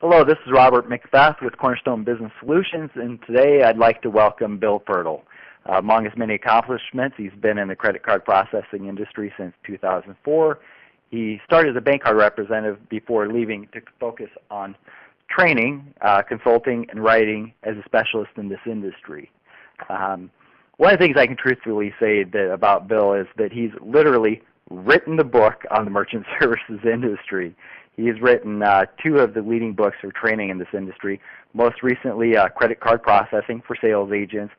Hello, this is Robert McBeth with Cornerstone Business Solutions, and today I'd like to welcome Bill Pirtle. Among his many accomplishments, he's been in the credit card processing industry since 2004. He started as a bank card representative before leaving to focus on training, consulting, and writing as a specialist in this industry. One of the things I can truthfully say about Bill is that he's literally written the book on the merchant services industry. He's written two of the leading books for training in this industry, most recently Credit Card Processing for Sales Agents,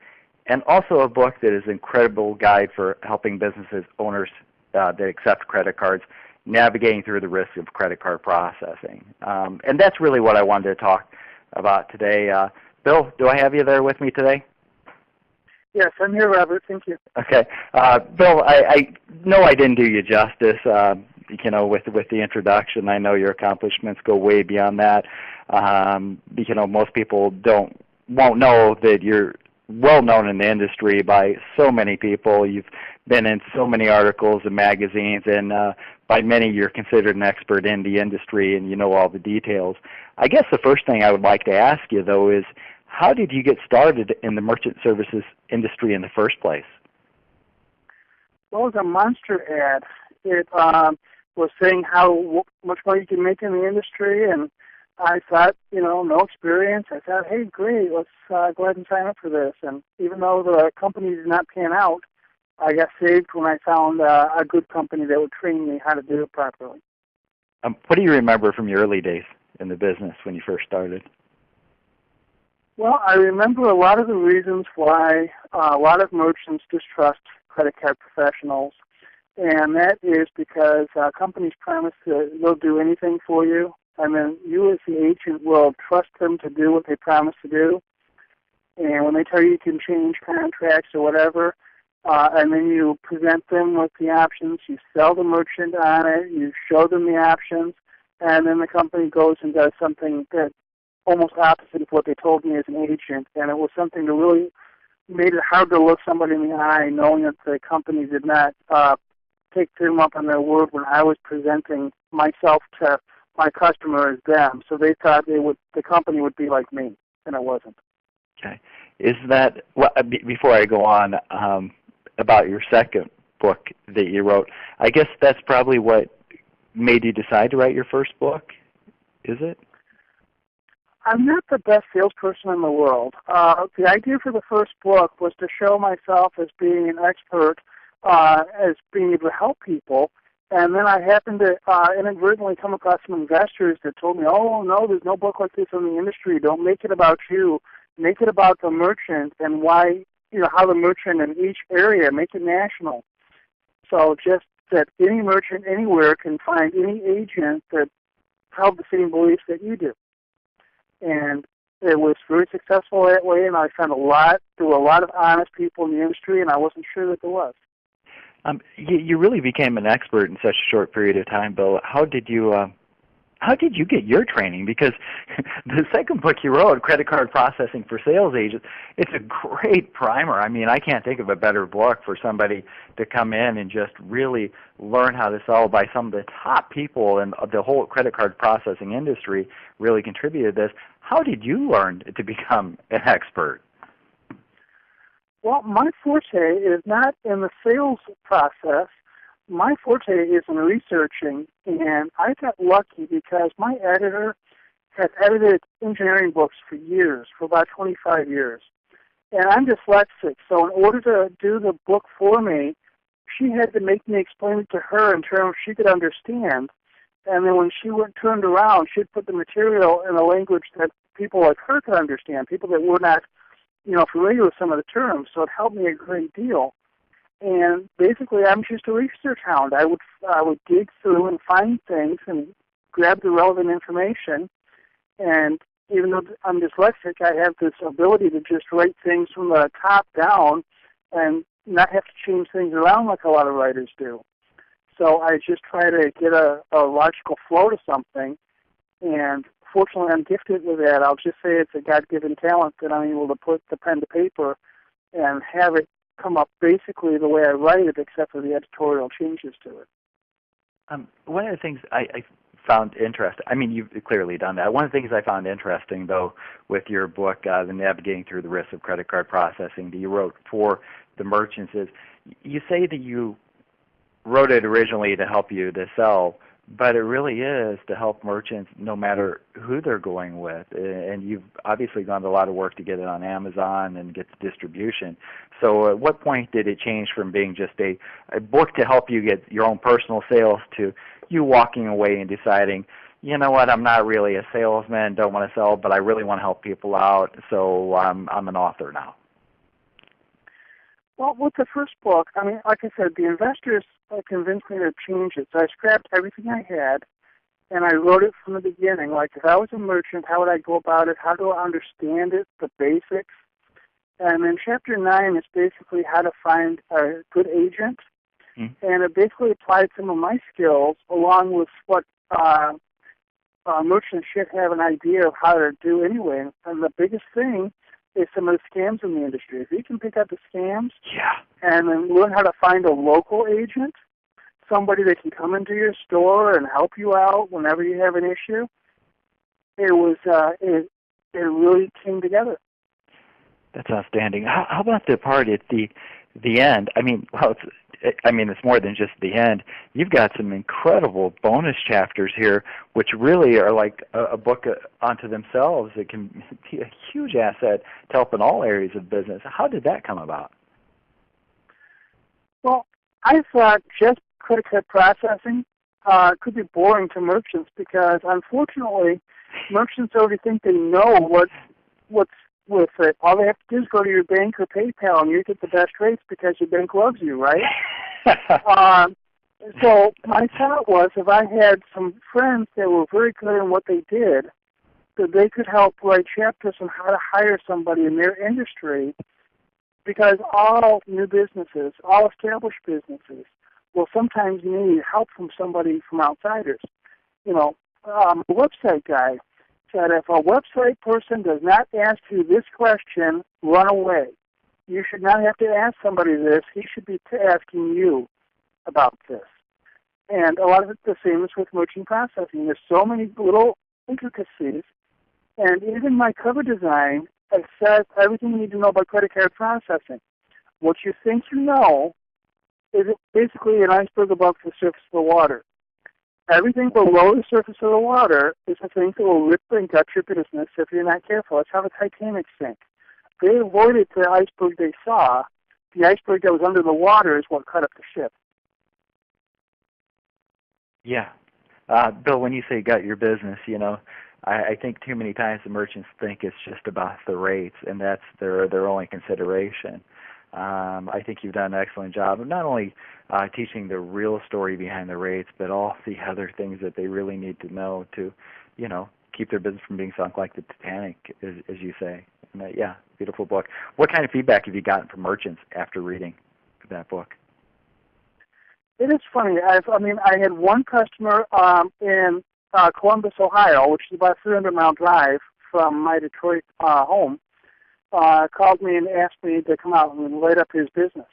and also a book that is an incredible guide for helping businesses owners that accept credit cards navigating through the risks of credit card processing. And that's really what I wanted to talk about today. Bill, do I have you there with me today? Yes, I'm here, Robert. Thank you. Okay. Bill, I know I didn't do you justice, with the introduction. I know your accomplishments go way beyond that. Most people won't know that you're well known in the industry by so many people. You've been in so many articles and magazines, and by many you're considered an expert in the industry and you know all the details. I guess the first thing I would like to ask you, though, is how did you get started in the merchant services industry in the first place? Well, it was a monster ad. It was saying how much money you can make in the industry, and I thought, no experience. I thought, hey, great, let's go ahead and sign up for this. And even though the company did not pan out, I got saved when I found a good company that would train me how to do it properly. What do you remember from your early days in the business when you first started? Well, I remember a lot of the reasons why a lot of merchants distrust credit card professionals, and that is because companies promise that they'll do anything for you, and then you as the agent will trust them to do what they promise to do. And when they tell you you can change contracts or whatever, and then you present them with the options, you sell the merchant on it, you show them the options, and then the company goes and does something that almost opposite of what they told me as an agent, and it was something that really made it hard to look somebody in the eye, knowing that the company did not take them up on their word when I was presenting myself to my customer as them. So they thought the company would be like me, and it wasn't. Okay. Is that, before I go on about your second book that you wrote, I guess that's probably what made you decide to write your first book, is it? I'm not the best salesperson in the world. The idea for the first book was to show myself as being an expert, as being able to help people, and then I happened to inadvertently come across some investors that told me, oh, no, there's no book like this in the industry. Don't make it about you. Make it about the merchant and why, how the merchant in each area, make it national. So just that any merchant anywhere can find any agent that held the same beliefs that you do. And it was very successful that way, and I found there were a lot of honest people in the industry, and I wasn't sure that there was. You really became an expert in such a short period of time, Bill. How did you get your training? Because the second book you wrote, Credit Card Processing for Sales Agents, it's a great primer. I mean, I can't think of a better book for somebody to come in and just really learn how to sell by some of the top people in the whole credit card processing industry really contributed to this. How did you learn to become an expert? Well, my forte is not in the sales process. My forte is in researching, and I got lucky because my editor has edited engineering books for years, for about 25 years. And I'm dyslexic, so in order to do the book for me, she had to make me explain it to her in terms she could understand. And then when she turned around, she'd put the material in a language that people like her could understand, people that were not, familiar with some of the terms. So it helped me a great deal. And basically, I'm just a research hound. I would dig through and find things and grab the relevant information. And even though I'm dyslexic, I have this ability to just write things from the top down and not have to change things around like a lot of writers do. So I just try to get a logical flow to something. And fortunately, I'm gifted with that. I'll just say it's a God-given talent that I'm able to put the pen to paper and have it come up basically the way I write it, except for the editorial changes to it. One of the things found interesting, I mean, you've clearly done that. One of the things I found interesting, though, with your book, The Navigating Through the Risks of Credit Card Processing, that you wrote for the merchants, is you say that you wrote it originally to help you to sell, but it really is to help merchants no matter who they're going with. And you've obviously gone to a lot of work to get it on Amazon and get the distribution. So at what point did it change from being just a book to help you get your own personal sales to you walking away and deciding, you know what, I'm not really a salesman, don't want to sell, but I really want to help people out, so I'm an author now? Well, with the first book, I mean, like I said, the investors convinced me to change it. So I scrapped everything I had, and I wrote it from the beginning. Like, if I was a merchant, how would I go about it? How do I understand it, the basics? And then Chapter 9 is basically how to find a good agent. And it basically applied some of my skills along with what merchants should have an idea of how to do anyway. And the biggest thing is some of the scams in the industry. If you can pick up the scams and then learn how to find a local agent, somebody that can come into your store and help you out whenever you have an issue, it really came together. That's outstanding. How about the part at the end? I mean, it's more than just the end. You've got some incredible bonus chapters here, which really are like a book unto themselves. It can be a huge asset to help in all areas of business. How did that come about? Well, I thought just credit card processing could be boring to merchants because, unfortunately, merchants already think they know what's with it. All they have to do is go to your bank or PayPal and you get the best rates because your bank loves you, right? So my thought was if I had some friends that were very good in what they did, that they could help write chapters on how to hire somebody in their industry, because all new businesses, all established businesses, will sometimes need help from somebody from outsiders. You know, a website guy said if a website person does not ask you this question, run away. You should not have to ask somebody this. He should be asking you about this. And a lot of it the same is with merchant processing. There's so many little intricacies. And even my cover design says everything you need to know about credit card processing. What you think you know is basically an iceberg above the surface of the water. Everything below the surface of the water is the things that will rip and gut your business if you're not careful. That's how the Titanic sank. They avoided the iceberg they saw. The iceberg that was under the water is what cut up the ship. Yeah. Bill, when you say gut your business, you know, I think too many times the merchants think it's just about the rates, and that's their only consideration. I think you've done an excellent job of not only teaching the real story behind the rates, but all the other things that they really need to know to, you know, keep their business from being sunk like the Titanic, as you say. And, yeah, beautiful book. What kind of feedback have you gotten from merchants after reading that book? It is funny. I had one customer in Columbus, Ohio, which is about a 300-mile drive from my Detroit home, called me and asked me to come out and light up his business.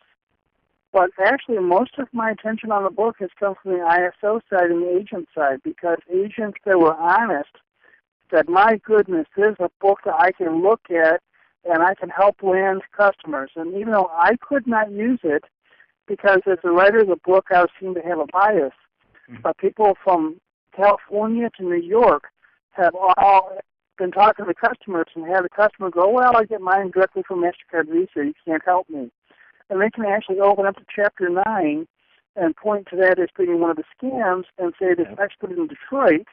But actually, most of my attention on the book has come from the ISO side and the agent side, because agents that were honest said, my goodness, there's a book that I can look at and I can help land customers. And even though I could not use it, because as a writer of the book, I seem to have a bias, but people from California to New York have all been talking to customers and had a customer go, well, I get mine directly from MasterCard Visa, you can't help me. And they can actually open up to Chapter 9 and point to that as being one of the scams and say this expert in Detroit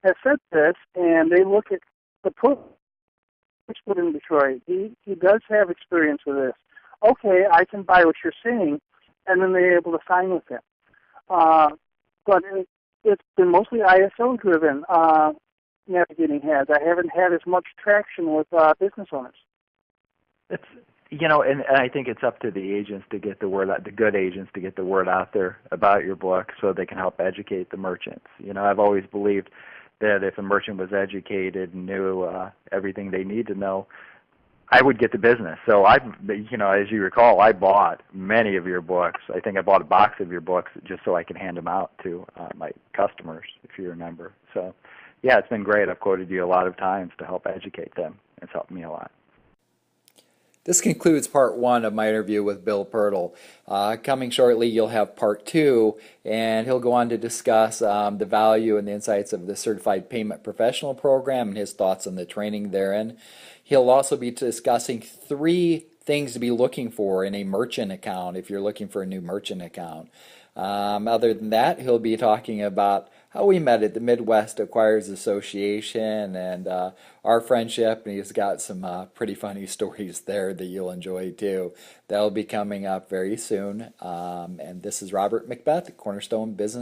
has said this, and they look at the expert in Detroit. He does have experience with this. Okay, I can buy what you're saying, and then they're able to sign with him. But it's been mostly ISO-driven navigating has. I haven't had as much traction with business owners. It's, you know, and I think it's up to the agents to get the word out, the good agents to get the word out there about your book so they can help educate the merchants. You know, I've always believed that if a merchant was educated and knew everything they need to know, I would get the business. So as you recall, I bought many of your books. I think I bought a box of your books just so I can hand them out to my customers, if your number. So, yeah, it's been great. I've quoted you a lot of times to help educate them. It's helped me a lot. This concludes part one of my interview with Bill Pirtle. Coming shortly, you'll have part two, and he'll go on to discuss the value and the insights of the Certified Payment Professional Program and his thoughts on the training therein. He'll also be discussing 3 things to be looking for in a merchant account if you're looking for a new merchant account. Other than that, he'll be talking about how we met at the Midwest Acquirers Association and our friendship, and he's got some pretty funny stories there that you'll enjoy too. That'll be coming up very soon. And this is Robert Macbeth at Cornerstone Business.